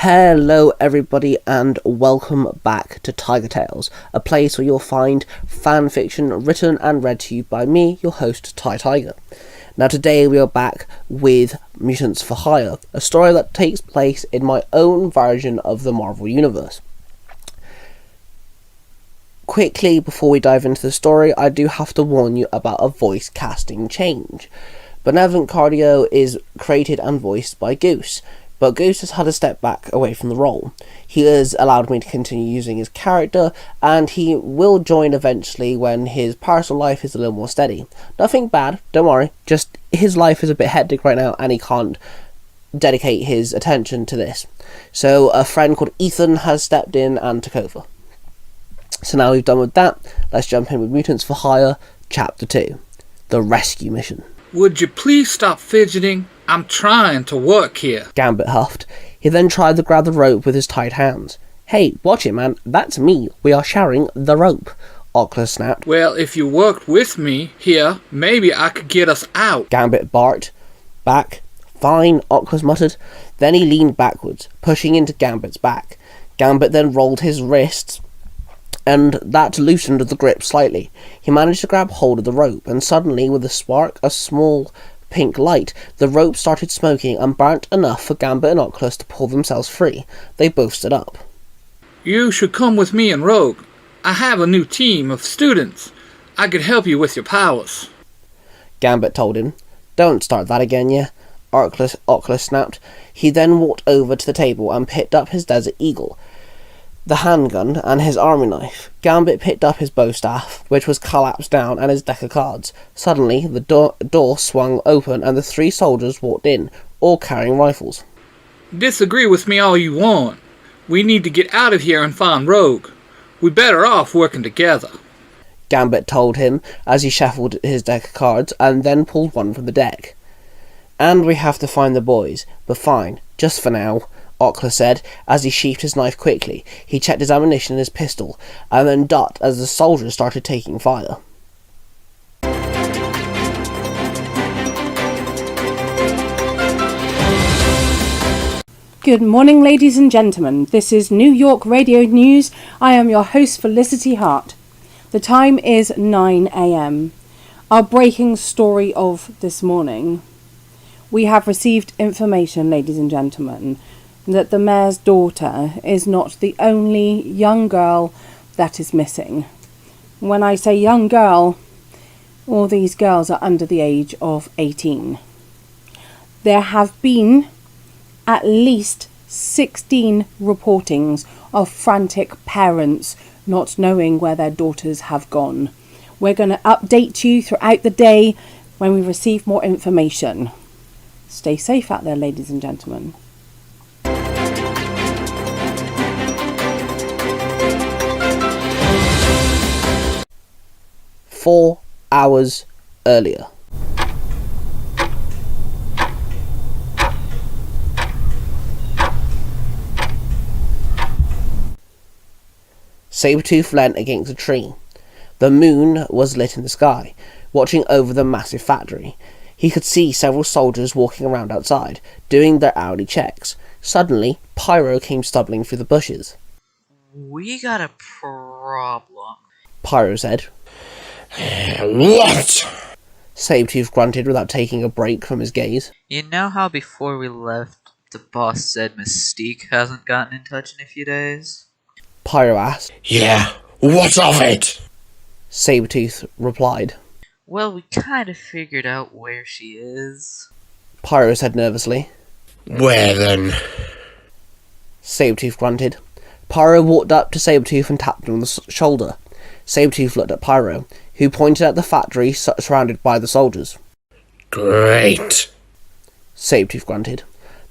Hello everybody and welcome back to Tiger Tales, a place where you'll find fan fiction written and read to you by me, your host Tai Tiger. Now today we are back with Mutants for Hire, a story that takes place in my own version of the Marvel Universe. Quickly, before we dive into the story, I do have to warn you about a voice casting change. Benevolent Cardio is created and voiced by Goose, but Goose has had to step back away from the role. He has allowed me to continue using his character, and he will join eventually when his personal life is a little more steady. Nothing bad, don't worry, just his life is a bit hectic right now and he can't dedicate his attention to this. So a friend called Ethan has stepped in and took over. So now we've done with that, let's jump in with Mutants for Hire, Chapter 2, The Rescue Mission. Would you please stop fidgeting? I'm trying to work here. Gambit huffed. He then tried to grab the rope with his tight hands. Hey, watch it, man. That's me. We are sharing the rope. Oculus snapped. Well, if you worked with me here, maybe I could get us out. Gambit barked. Back. Fine, Oculus muttered. Then he leaned backwards, pushing into Gambit's back. Gambit then rolled his wrists, and that loosened the grip slightly. He managed to grab hold of the rope, and suddenly, with a spark of small pink light, the rope started smoking and burnt enough for Gambit and Oculus to pull themselves free. They both stood up. You should come with me and Rogue. I have a new team of students. I could help you with your powers. Gambit told him. Don't start that again, yeah? Oculus snapped. He then walked over to the table and picked up his Desert Eagle, the handgun, and his army knife. Gambit picked up his bow staff, which was collapsed down, and his deck of cards. Suddenly, the door swung open and the three soldiers walked in, all carrying rifles. Disagree with me all you want. We need to get out of here and find Rogue. We're better off working together. Gambit told him as he shuffled his deck of cards and then pulled one from the deck. And we have to find the boys, but fine, just for now, Oculus said as he sheathed his knife quickly. He checked his ammunition and his pistol, and then ducked as the soldiers started taking fire. Good morning, ladies and gentlemen. This is New York Radio News. I am your host, Felicity Hart. The time is 9 a.m. Our breaking story of this morning. We have received information, ladies and gentlemen, that the mayor's daughter is not the only young girl that is missing. When I say young girl, all these girls are under the age of 18. There have been at least 16 reportings of frantic parents not knowing where their daughters have gone. We're going to update you throughout the day when we receive more information. Stay safe out there, ladies and gentlemen. 4 hours earlier. Sabretooth leant against a tree. The moon was lit in the sky, watching over the massive factory. He could see several soldiers walking around outside, doing their hourly checks. Suddenly, Pyro came stumbling through the bushes. We got a problem, Pyro said. What? Sabretooth grunted without taking a break from his gaze. You know how before we left, the boss said Mystique hasn't gotten in touch in a few days? Pyro asked. Yeah, what of it? Sabretooth replied. Well, we kind of figured out where she is. Pyro said nervously. Where then? Sabretooth grunted. Pyro walked up to Sabretooth and tapped him on the shoulder. Sabretooth looked at Pyro, who pointed at the factory surrounded by the soldiers. Great, Sabretooth grunted.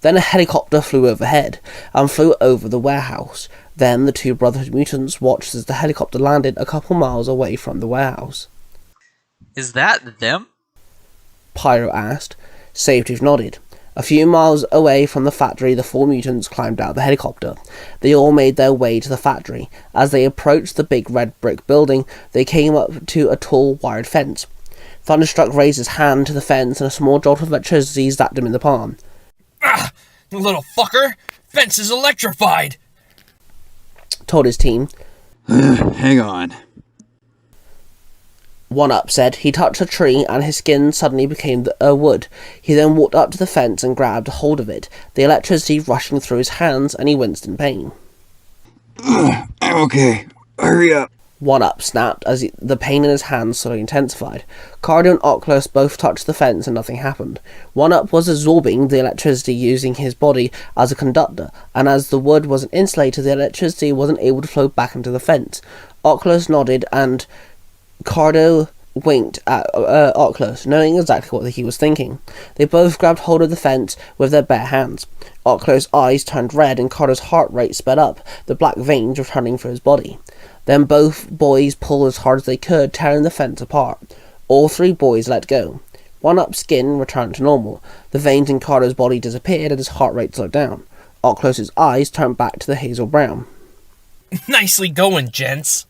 Then a helicopter flew overhead and flew over the warehouse. Then the two Brotherhood mutants watched as the helicopter landed a couple miles away from the warehouse. Is that them? Pyro asked. Sabretooth nodded. A few miles away from the factory, the four mutants climbed out of the helicopter. They all made their way to the factory. As they approached the big red brick building, they came up to a tall wired fence. Thunderstruck raised his hand to the fence and a small jolt of electricity zapped him in the palm. Little fucker! Fence is electrified! Told his team. Hang on. One Up said he touched a tree and his skin suddenly became wood. He then walked up to the fence and grabbed hold of it, the electricity rushing through his hands, and he winced in pain. I'm okay. Hurry up. One Up snapped as the pain in his hands slowly intensified. Cardo and Oculus both touched the fence and nothing happened. One Up was absorbing the electricity using his body as a conductor, and as the wood was an insulator, the electricity wasn't able to flow back into the fence. Oculus nodded and Cardo winked at Oculus, knowing exactly what he was thinking. They both grabbed hold of the fence with their bare hands. Oculus' eyes turned red and Cardo's heart rate sped up, the black veins returning through his body. Then both boys pulled as hard as they could, tearing the fence apart. All three boys let go. One Up's skin returned to normal. The veins in Cardo's body disappeared and his heart rate slowed down. Oculus's eyes turned back to the hazel brown. Nicely going, gents.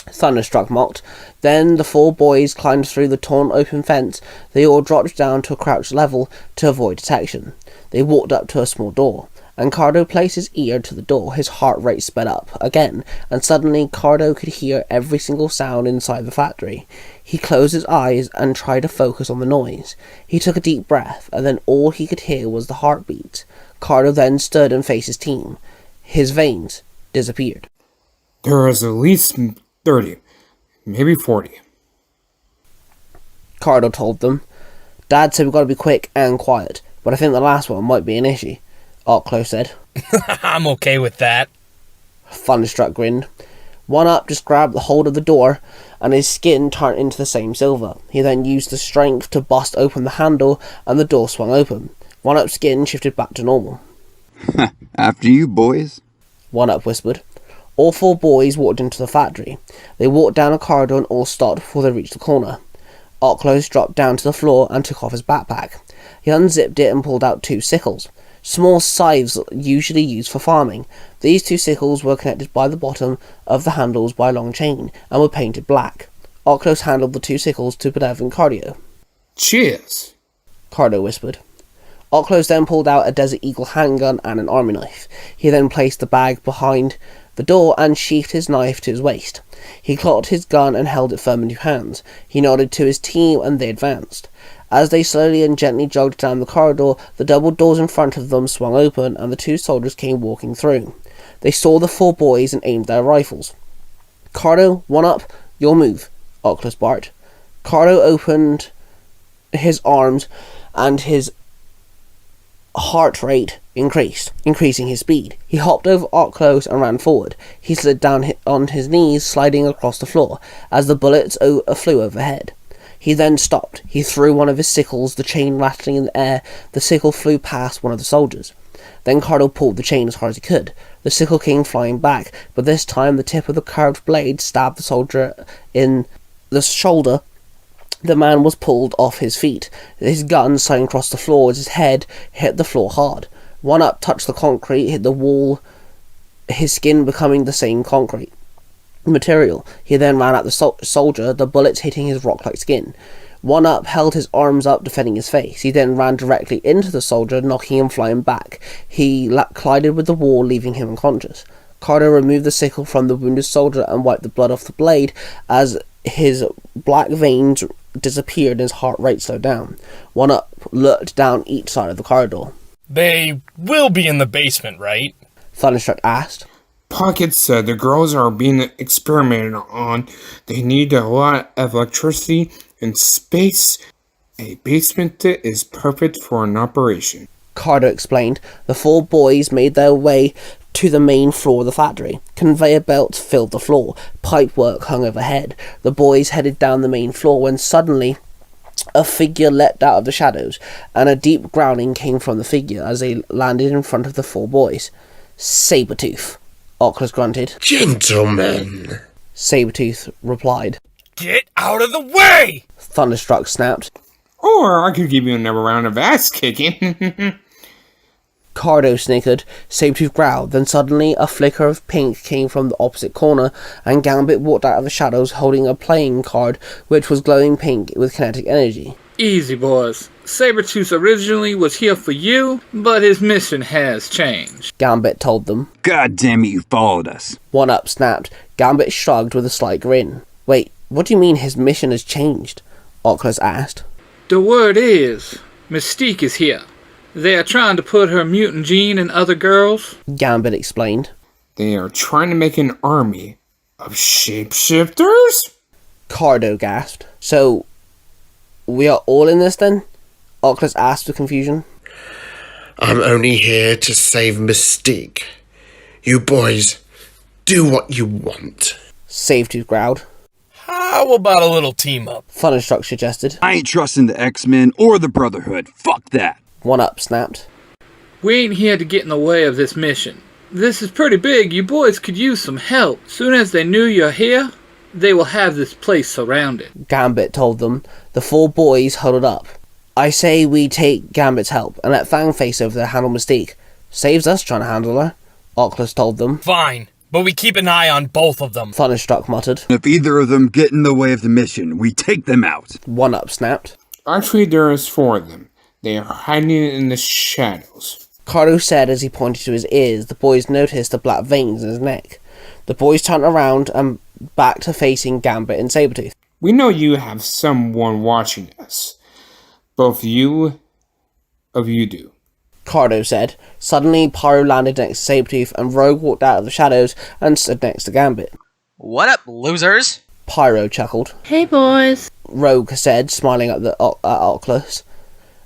Thunderstruck mocked. Then the four boys climbed through the torn open fence. They all dropped down to a crouched level to avoid detection. They walked up to a small door, and Cardo placed his ear to the door. His heart rate sped up again, and suddenly Cardo could hear every single sound inside the factory. He closed his eyes and tried to focus on the noise. He took a deep breath, and then all he could hear was the heartbeats. Cardo then stood and faced his team. His veins disappeared. There is at least 30, maybe 40. Cardo told them. Dad said we've got to be quick and quiet, but I think the last one might be an issue, Oclo said. I'm okay with that. Thunderstruck grinned. One Up just grabbed the hold of the door, and his skin turned into the same silver. He then used the strength to bust open the handle, and the door swung open. One Up's skin shifted back to normal. After you, boys. One Up whispered. All four boys walked into the factory. They walked down a corridor and all stopped before they reached the corner. Oculus dropped down to the floor and took off his backpack. He unzipped it and pulled out 2 sickles. Small scythes usually used for farming. These 2 sickles were connected by the bottom of the handles by a long chain and were painted black. Oculus handled the 2 sickles to Benev and Cardio. Cheers, Cardo whispered. Oculus then pulled out a Desert Eagle handgun and an army knife. He then placed the bag behind the door and sheathed his knife to his waist. He cocked his gun and held it firm in 2 hands. He nodded to his team and they advanced. As they slowly and gently jogged down the corridor, the double doors in front of them swung open and the 2 soldiers came walking through. They saw the 4 boys and aimed their rifles. Cardo, One Up, your move, Oculus barked. Cardo opened his arms and his heart rate increased, increasing his speed. He hopped over Oculus and ran forward. He slid down on his knees, sliding across the floor, as the bullets flew overhead. He then stopped. He threw one of his sickles, the chain rattling in the air. The sickle flew past one of the soldiers. Then Cardo pulled the chain as hard as he could. The sickle came flying back, but this time the tip of the curved blade stabbed the soldier in the shoulder. The man was pulled off his feet. His gun slung across the floor as his head hit the floor hard. One Up touched the concrete, hit the wall, his skin becoming the same concrete material. He then ran at the soldier, the bullets hitting his rock-like skin. One Up held his arms up, defending his face. He then ran directly into the soldier, knocking him flying back. He collided with the wall, leaving him unconscious. Cardo removed the sickle from the wounded soldier and wiped the blood off the blade as his black veins disappeared and his heart rate slowed down. One Up looked down each side of the corridor. They will be in the basement, right? Thunderstruck asked. Pocket said the girls are being experimented on. They need a lot of electricity and space. A basement is perfect for an operation, Cardo explained. The 4 boys made their way to the main floor of the factory. Conveyor belts filled the floor. Pipework hung overhead. The boys headed down the main floor when suddenly a figure leapt out of the shadows, and a deep growling came from the figure as they landed in front of the 4 boys. Sabretooth, Oculus grunted. Gentlemen, Sabretooth replied. Get out of the way! Thunderstruck snapped. or I could give you another round of ass kicking. Cardo snickered. Sabretooth growled. Then suddenly a flicker of pink came from the opposite corner, and Gambit walked out of the shadows holding a playing card which was glowing pink with kinetic energy. Easy, boys. Sabretooth originally was here for you, but his mission has changed. Gambit told them. God damn it, you followed us. One-Up snapped. Gambit shrugged with a slight grin. Wait, what do you mean his mission has changed? Oculus asked. The word is, Mystique is here. They are trying to put her mutant gene in other girls. Gambit explained. They are trying to make an army of shapeshifters? Cardo gasped. So, we are all in this then? Oculus asked with confusion. I'm only here to save Mystique. You boys, do what you want. Sabretooth growled. How about a little team up? Thunderstruck suggested. I ain't trusting the X-Men or the Brotherhood. Fuck that. One-Up snapped. We ain't here to get in the way of this mission. This is pretty big. You boys could use some help. Soon as they knew you're here, they will have this place surrounded. Gambit told them. The 4 boys huddled up. I say we take Gambit's help and let Fangface over there handle Mystique. Saves us trying to handle her, Oculus told them. Fine, but we keep an eye on both of them. Thunderstruck muttered. If either of them get in the way of the mission, we take them out. One-Up snapped. Actually, there is 4 of them. They are hiding in the shadows. Cardo said as he pointed to his ears. The boys noticed the black veins in his neck. The boys turned around and back to facing Gambit and Sabretooth. We know you have someone watching us. Both of you do. Cardo said. Suddenly, Pyro landed next to Sabretooth and Rogue walked out of the shadows and stood next to Gambit. What up, losers? Pyro chuckled. Hey, boys. Rogue said, smiling at Oculus.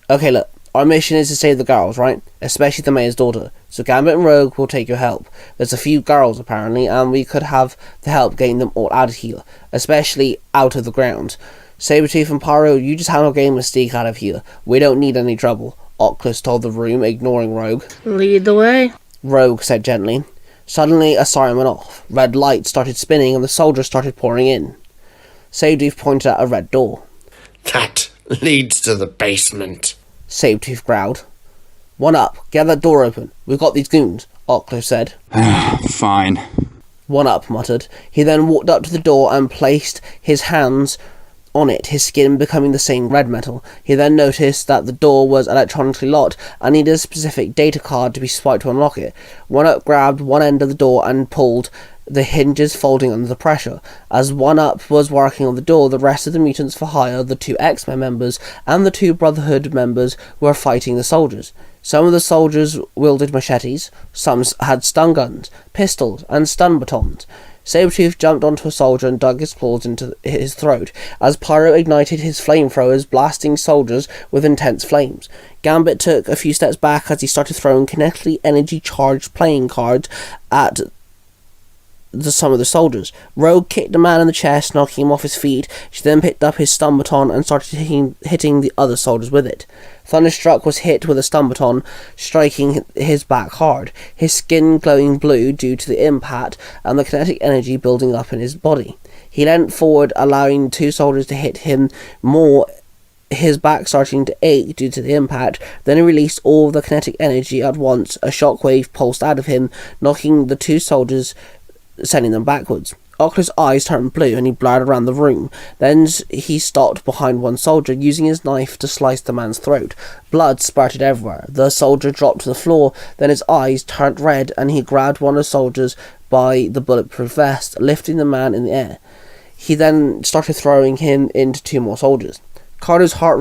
Okay, look. Our mission is to save the girls, right? Especially the mayor's daughter. So Gambit and Rogue will take your help. There's a few girls, apparently, and we could have the help getting them all out of here. Especially out of the ground. Sabretooth and Pyro, you just handle getting Mystique out of here. We don't need any trouble, Oculus told the room, ignoring Rogue. Lead the way. Rogue said gently. Suddenly, a siren went off. Red lights started spinning and the soldiers started pouring in. Sabretooth pointed at a red door. That leads to the basement. Sabretooth growled. One-Up, get that door open. We've got these goons, Oculus said. Fine. One-Up muttered. He then walked up to the door and placed his hands on it, his skin becoming the same red metal. He then noticed that the door was electronically locked and needed a specific data card to be swiped to unlock it. One-Up grabbed one end of the door and pulled, the hinges folding under the pressure. As One-Up was working on the door, the rest of the Mutants for Hire, the 2 X-Men members, and the 2 Brotherhood members were fighting the soldiers. Some of the soldiers wielded machetes, some had stun guns, pistols, and stun batons. Sabretooth jumped onto a soldier and dug his claws into his throat, as Pyro ignited his flamethrowers, blasting soldiers with intense flames. Gambit took a few steps back as he started throwing kinetically energy-charged playing cards at some of the soldiers. Rogue kicked the man in the chest, knocking him off his feet. She then picked up his stun baton and started hitting the other soldiers with it. Thunderstruck was hit with a stun baton, striking his back hard, his skin glowing blue due to the impact and the kinetic energy building up in his body. He leant forward, allowing 2 soldiers to hit him more, his back starting to ache due to the impact. Then he released all the kinetic energy at once. A shockwave pulsed out of him, knocking the 2 soldiers, sending them backwards. Oculus' eyes turned blue and he blurred around the room. Then he stopped behind one soldier, using his knife to slice the man's throat. Blood spurted everywhere. The soldier dropped to the floor, then his eyes turned red and he grabbed one of the soldiers by the bulletproof vest, lifting the man in the air. He then started throwing him into 2 more soldiers. Carter's heart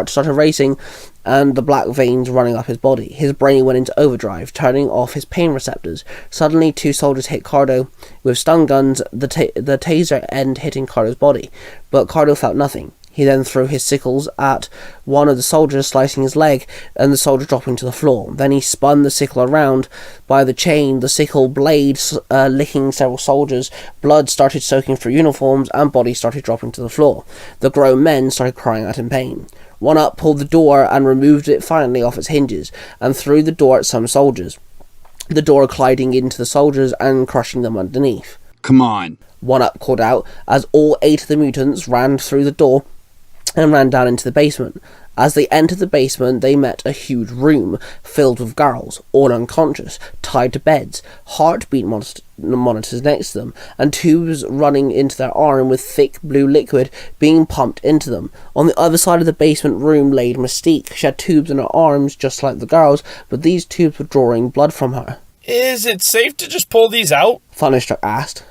started racing and the black veins running up his body. His brain went into overdrive, turning off his pain receptors. Suddenly, 2 soldiers hit Cardo with stun guns, the taser end hitting Cardo's body, but Cardo felt nothing. He then threw his sickles at one of the soldiers, slicing his leg, and the soldier dropping to the floor. Then he spun the sickle around by the chain, the sickle blade licking several soldiers. Blood started soaking through uniforms, and bodies started dropping to the floor. The grown men started crying out in pain. One-Up pulled the door and removed it finally off its hinges, and threw the door at some soldiers, the door colliding into the soldiers and crushing them underneath. Come on. One-Up called out as all 8 of the mutants ran through the door and ran down into the basement. As they entered the basement, they met a huge room filled with girls, all unconscious, tied to beds, heartbeat monitors next to them, and tubes running into their arm with thick blue liquid being pumped into them. On the other side of the basement room laid Mystique. She had tubes in her arms just like the girls, but these tubes were drawing blood from her. Is it safe to just pull these out? Thunderstruck asked.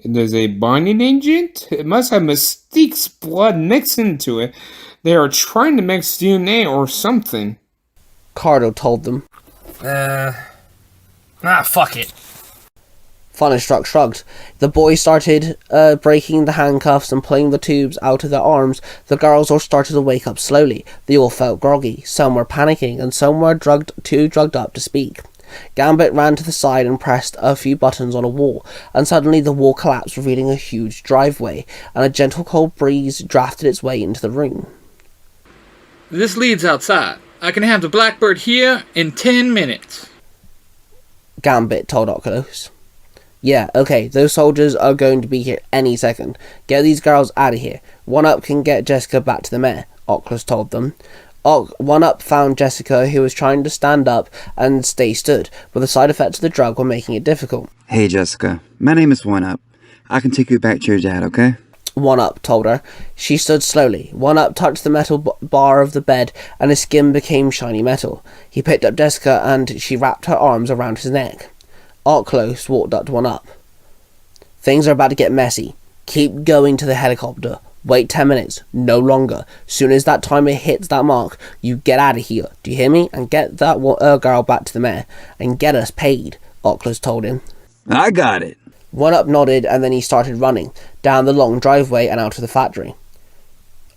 There's a binding agent? It must have Mystique's blood mixed into it. They are trying to mix DNA or something. Cardo told them. Fuck it. Thunderstruck shrugged. The boys started breaking the handcuffs and pulling the tubes out of their arms. The girls all started to wake up slowly. They all felt groggy. Some were panicking, and some were too drugged up to speak. Gambit ran to the side and pressed a few buttons on a wall, and suddenly the wall collapsed, revealing a huge driveway, and a gentle cold breeze drafted its way into the room. This leads outside. I can have the Blackbird here in 10 minutes. Gambit told Oculus. Yeah, okay, those soldiers are going to be here any second. Get these girls out of here. One Up can get Jessica back to the mayor, Oculus told them. One Up found Jessica, who was trying to stand up and stay stood, but the side effects of the drug were making it difficult. Hey Jessica, my name is One Up. I can take you back to your dad, okay? One Up told her. She stood slowly. One Up touched the metal bar of the bed, and his skin became shiny metal. He picked up Jessica, and she wrapped her arms around his neck. Close walked up to One Up. Things are about to get messy. Keep going to the helicopter. Wait 10 minutes, no longer. Soon as that timer hits that mark, you get out of here. Do you hear me? And get that girl back to the mayor. And get us paid, Oculus told him. I got it. One Up nodded, and then he started running down the long driveway and out of the factory.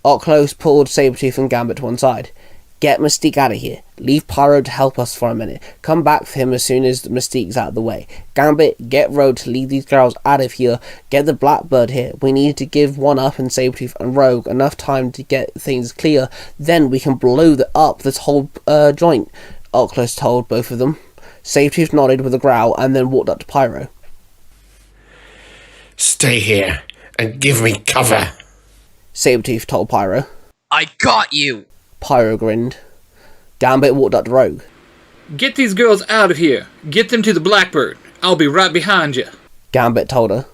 Oculus pulled Sabretooth and Gambit to one side. Get Mystique out of here. Leave Pyro to help us for a minute. Come back for him as soon as Mystique's out of the way. Gambit, get Rogue to lead these girls out of here. Get the Blackbird here. We need to give One Up and Sabretooth and Rogue enough time to get things clear. Then we can blow up this whole joint, Oculus told both of them. Sabretooth nodded with a growl and then walked up to Pyro. Stay here and give me cover, Sabretooth told Pyro. I got you! Pyro grinned. Gambit walked up to Rogue. Get these girls out of here. Get them to the Blackbird. I'll be right behind you. Gambit told her.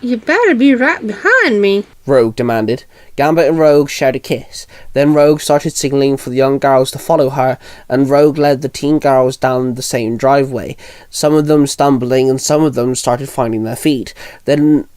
You better be right behind me, Rogue demanded. Gambit and Rogue shared a kiss. Then Rogue started signaling for the young girls to follow her, and Rogue led the teen girls down the same driveway, some of them stumbling and some of them started finding their feet. Then,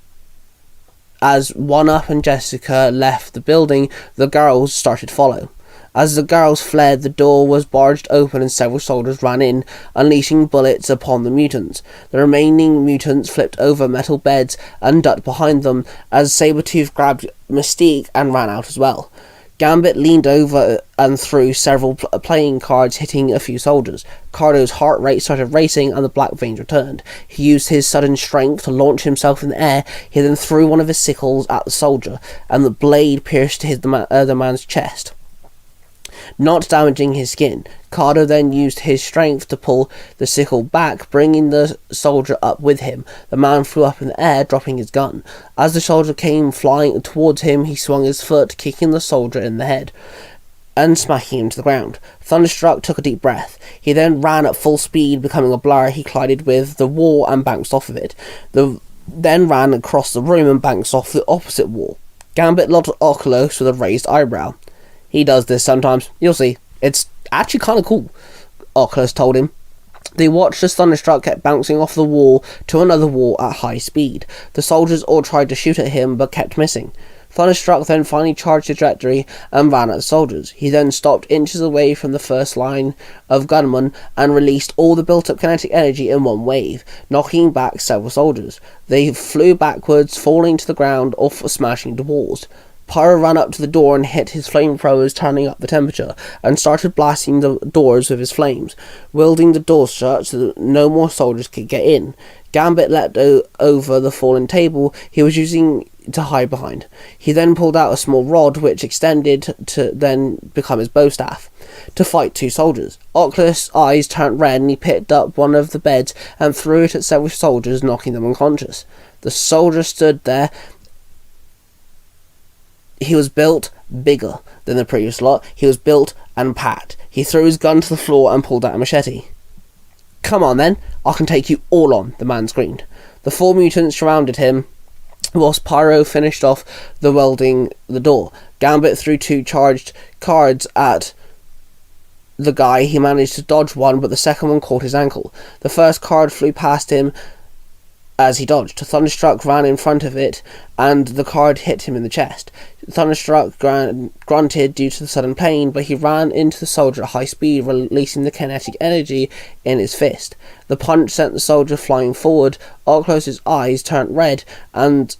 as One Up and Jessica left the building, the girls started to follow. As the girls fled, the door was barged open and several soldiers ran in, unleashing bullets upon the mutants. The remaining mutants flipped over metal beds and ducked behind them as Sabretooth grabbed Mystique and ran out as well. Gambit leaned over and threw several playing cards, hitting a few soldiers. Cardo's heart rate started racing and the Black Veins returned. He used his sudden strength to launch himself in the air. He then threw one of his sickles at the soldier, and the blade pierced the man's chest, not damaging his skin. Cardo then used his strength to pull the sickle back, bringing the soldier up with him. The man flew up in the air, dropping his gun. As the soldier came flying towards him, he swung his foot, kicking the soldier in the head and smacking him to the ground. Thunderstruck took a deep breath. He then ran at full speed, becoming a blur. He collided with the wall and bounced off of it. Then ran across the room and bounced off the opposite wall. Gambit looked at Oculus with a raised eyebrow. He does this sometimes. You'll see. It's actually kind of cool, Oculus told him. They watched as Thunderstruck kept bouncing off the wall to another wall at high speed. The soldiers all tried to shoot at him, but kept missing. Thunderstruck then finally charged the trajectory and ran at the soldiers. He then stopped inches away from the first line of gunmen and released all the built-up kinetic energy in one wave, knocking back several soldiers. They flew backwards, falling to the ground or smashing the walls. Pyro ran up to the door and hit his flamethrowers, turning up the temperature, and started blasting the doors with his flames, welding the doors shut so that no more soldiers could get in. Gambit leapt over the fallen table he was using to hide behind. He then pulled out a small rod which extended to then become his bow staff to fight two soldiers. Oculus' eyes turned red and he picked up one of the beds and threw it at several soldiers, knocking them unconscious. The soldier stood there. He was built bigger than the previous lot. He was built and packed. He threw his gun to the floor and pulled out a machete. "Come on then, I can take you all on," the man screamed. The 4 mutants surrounded him whilst Pyro finished off the welding the door. Gambit threw 2 charged cards at the guy. He managed to dodge one, but the second one caught his ankle. The first card flew past him as he dodged. Thunderstruck ran in front of it, and the card hit him in the chest. Thunderstruck grunted due to the sudden pain, but he ran into the soldier at high speed, releasing the kinetic energy in his fist. The punch sent the soldier flying forward. Oculus' eyes turned red, and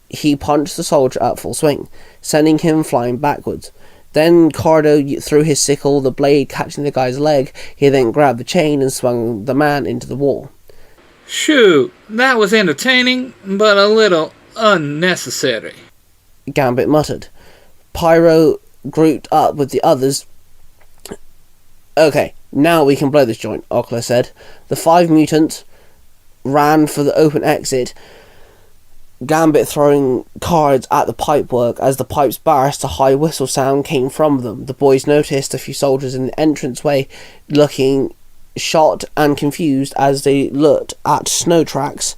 he punched the soldier at full swing, sending him flying backwards. Then Cardo threw his sickle, the blade catching the guy's leg. He then grabbed the chain and swung the man into the wall. "Shoot, that was entertaining, but a little unnecessary," Gambit muttered. Pyro grouped up with the others. "Okay, now we can blow this joint," Oculus said. The 5 mutants ran for the open exit, Gambit throwing cards at the pipework. As the pipes burst, a high whistle sound came from them. The boys noticed a few soldiers in the entranceway looking shocked and confused as they looked at snow tracks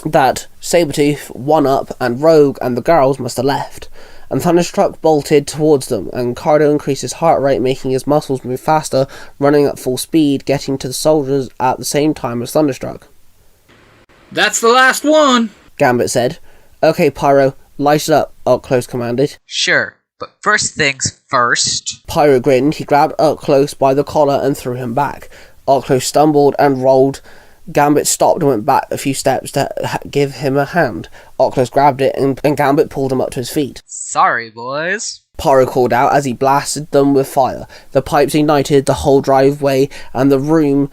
that Sabretooth, One-Up, and Rogue and the girls must have left. And Thunderstruck bolted towards them, and Cardo increased his heart rate, making his muscles move faster, running at full speed, getting to the soldiers at the same time as Thunderstruck. "That's the last one," Gambit said. "Okay, Pyro, light it up," Up-Close commanded. Sure, but first things first. Pyro grinned. He grabbed Up-Close by the collar and threw him back. Up-Close stumbled and rolled. Gambit stopped and went back a few steps to give him a hand. Up-Close grabbed it, and Gambit pulled him up to his feet. Sorry, boys. Pyro called out as he blasted them with fire. The pipes ignited, the whole driveway and the room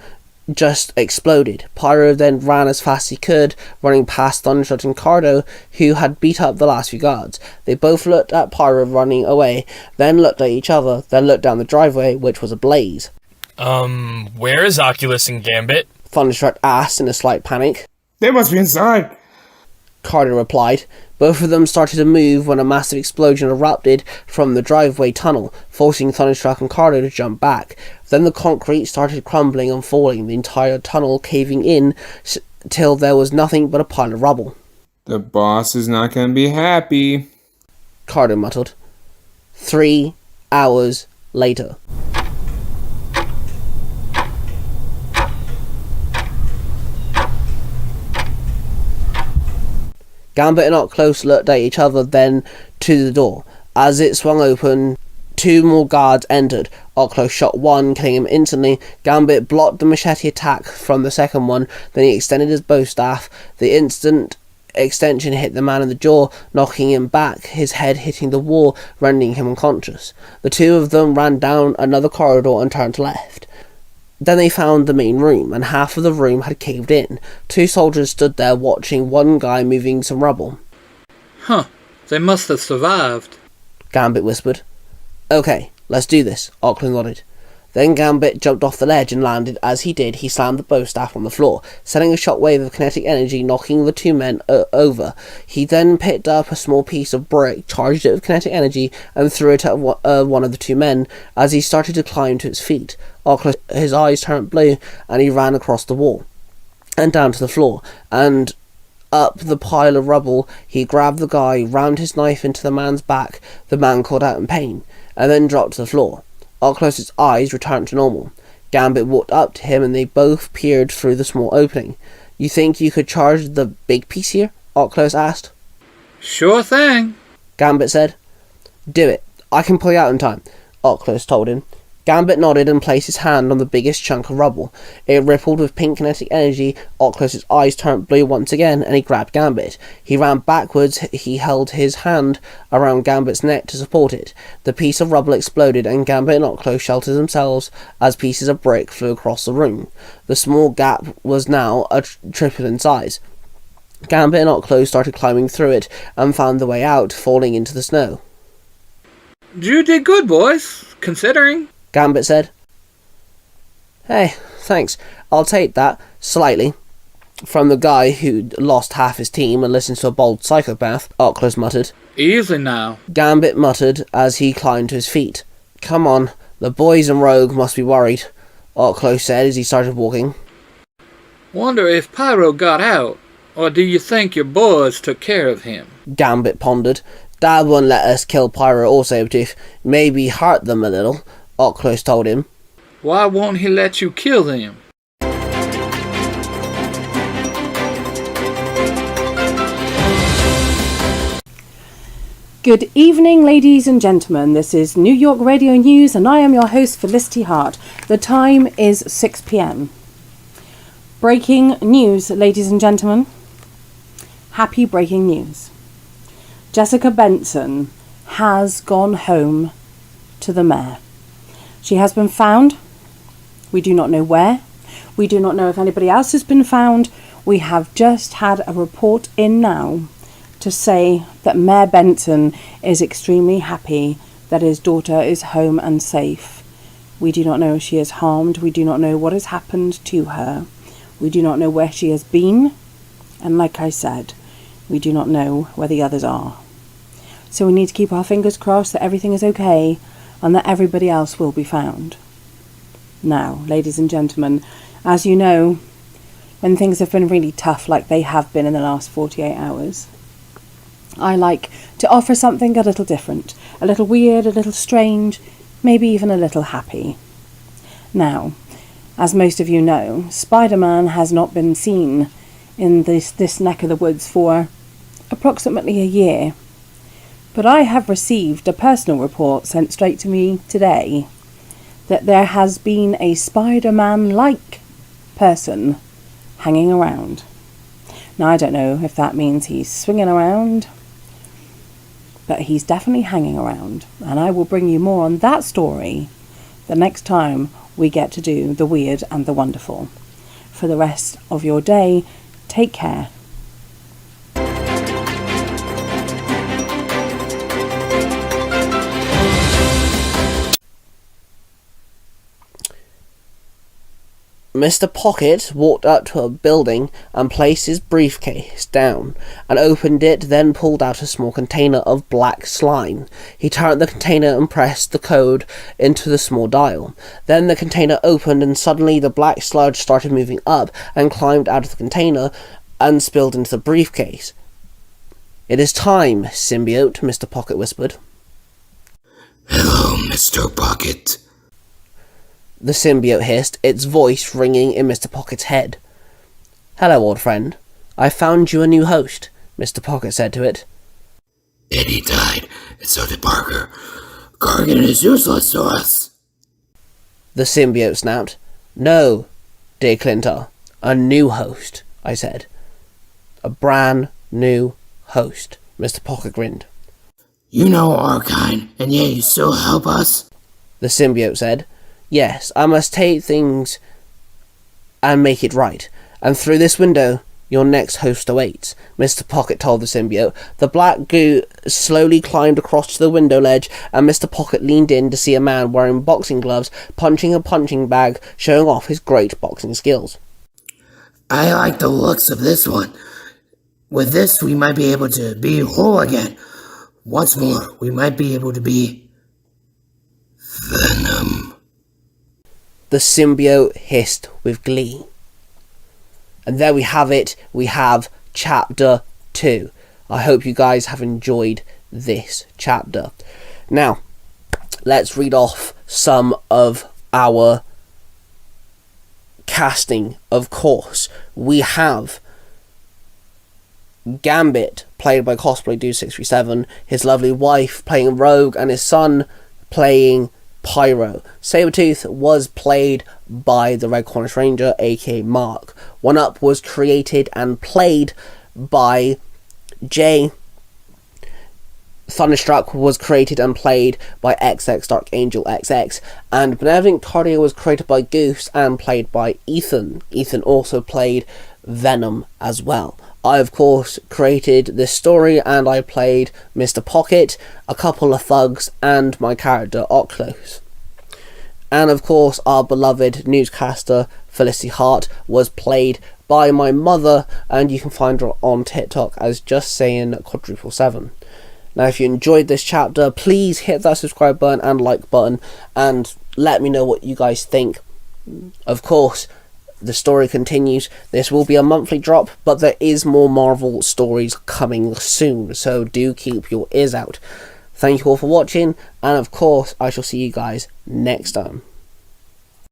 just exploded. Pyro then ran as fast as he could, running past Thunderstruck and Cardo, who had beat up the last few guards. They both looked at Pyro running away, then looked at each other, then looked down the driveway, which was ablaze. Where is Oculus and Gambit? Thunderstruck asked in a slight panic. They must be inside. Cardo replied. Both of them started to move when a massive explosion erupted from the driveway tunnel, forcing Thunderstruck and Cardo to jump back. Then the concrete started crumbling and falling, the entire tunnel caving in till there was nothing but a pile of rubble. The boss is not going to be happy, Cardo muttered. 3 hours later. Gambit and Up-Close looked at each other, then to the door. As it swung open, 2 more guards entered. Up-Close shot one, killing him instantly. Gambit blocked the machete attack from the second one, then he extended his bow staff. The instant extension hit the man in the jaw, knocking him back, his head hitting the wall, rendering him unconscious. The 2 of them ran down another corridor and turned left. Then they found the main room, and half of the room had caved in. 2 soldiers stood there watching one guy moving some rubble. "Huh, they must have survived," Gambit whispered. "Okay, let's do this," Auckland nodded. Then Gambit jumped off the ledge and landed. As he did, he slammed the bow staff on the floor, sending a shockwave of kinetic energy, knocking the 2 men over. He then picked up a small piece of brick, charged it with kinetic energy, and threw it at one of the 2 men. As he started to climb to his feet, his eyes turned blue, and he ran across the wall, and down to the floor, and up the pile of rubble. He grabbed the guy, rammed his knife into the man's back. The man called out in pain, and then dropped to the floor. Up-Close's eyes returned to normal. Gambit walked up to him and they both peered through the small opening. "You think you could charge the big piece here?" Up-Close asked. "Sure thing," Gambit said. "Do it. I can pull you out in time," Up-Close told him. Gambit nodded and placed his hand on the biggest chunk of rubble. It rippled with pink kinetic energy. Up-Close's eyes turned blue once again, and he grabbed Gambit. He ran backwards. He held his hand around Gambit's neck to support it. The piece of rubble exploded, and Gambit and Up-Close sheltered themselves as pieces of brick flew across the room. The small gap was now a triple in size. Gambit and Up-Close started climbing through it and found the way out, falling into the snow. "You did good, boys, considering," Gambit said. "Hey, thanks. I'll take that. Slightly." From the guy who'd lost half his team and listened to a bold psychopath, Oculus muttered. Easy now. Gambit muttered as he climbed to his feet. Come on, the boys and Rogue must be worried, Oculus said as he started walking. Wonder if Pyro got out, or do you think your boys took care of him? Gambit pondered. Dad wouldn't let us kill Pyro or Sabretooth. Maybe hurt them a little, Oculus told him. Why won't he let you kill them? Good evening, ladies and gentlemen. This is New York Radio News, and I am your host, Felicity Hart. The time is 6 p.m. Breaking news, ladies and gentlemen. Happy breaking news. Jessica Benson has gone home to the mayor. She has been found. We do not know where. We do not know if anybody else has been found. We have just had a report in now to say that Mayor Benson is extremely happy that his daughter is home and safe. We do not know if she is harmed. We do not know what has happened to her. We do not know where she has been. And like I said, we do not know where the others are. So we need to keep our fingers crossed that everything is okay and that everybody else will be found. Now, ladies and gentlemen, as you know, when things have been really tough like they have been in the last 48 hours, I like to offer something a little different, a little weird, a little strange, maybe even a little happy. Now, as most of you know, Spider-Man has not been seen in this neck of the woods for approximately a year. But I have received a personal report sent straight to me today that there has been a Spider-Man-like person hanging around. Now, I don't know if that means he's swinging around, but he's definitely hanging around. And I will bring you more on that story the next time we get to do the weird and the wonderful. For the rest of your day, take care. Mr. Pocket walked up to a building and placed his briefcase down and opened it, then pulled out a small container of black slime. He turned the container and pressed the code into the small dial. Then the container opened and suddenly the black sludge started moving up and climbed out of the container and spilled into the briefcase. "It is time, symbiote," Mr. Pocket whispered. Hello, Mr. Pocket. The symbiote hissed, its voice ringing in Mr. Pocket's head. "Hello, old friend. I found you a new host," Mr. Pocket said to it. Eddie died, and so did Parker. Gargan is useless to us. The symbiote snapped. "No, dear Clintar. A new host," I said. "A brand new host," Mr. Pocket grinned. You know our kind, and yet you still help us? The symbiote said. "Yes, I must take things and make it right. And through this window, your next host awaits," Mr. Pocket told the symbiote. The black goo slowly climbed across to the window ledge, and Mr. Pocket leaned in to see a man wearing boxing gloves, punching a punching bag, showing off his great boxing skills. I like the looks of this one. With this, we might be able to be whole again. Once more, we might be able to be Venom. The symbiote hissed with glee. And there we have it. We have Chapter 2. I hope you guys have enjoyed this chapter. Now, let's read off some of our casting. Of course, we have Gambit, played by Cosplay Dude 637, his lovely wife playing Rogue, and his son playing Pyro. Sabretooth was played by the Red Cornish Ranger, aka Mark. One Up was created and played by Jay. Thunderstruck was created and played by XX Dark Angel XX, and Benevolent Cardio was created by Goose and played by Ethan. Ethan also played Venom as well. I, of course, created this story, and I played Mr. Pocket, a couple of thugs, and my character Oculus. And of course, our beloved newscaster Felicity Hart was played by my mother, and you can find her on TikTok as Just Saying Quadruple 7. Now, if you enjoyed this chapter, please hit that subscribe button and like button, and let me know what you guys think. Of course, the story continues. This will be a monthly drop, but there is more Marvel stories coming soon, so do keep your ears out. Thank you all for watching, and of course, I shall see you guys next time.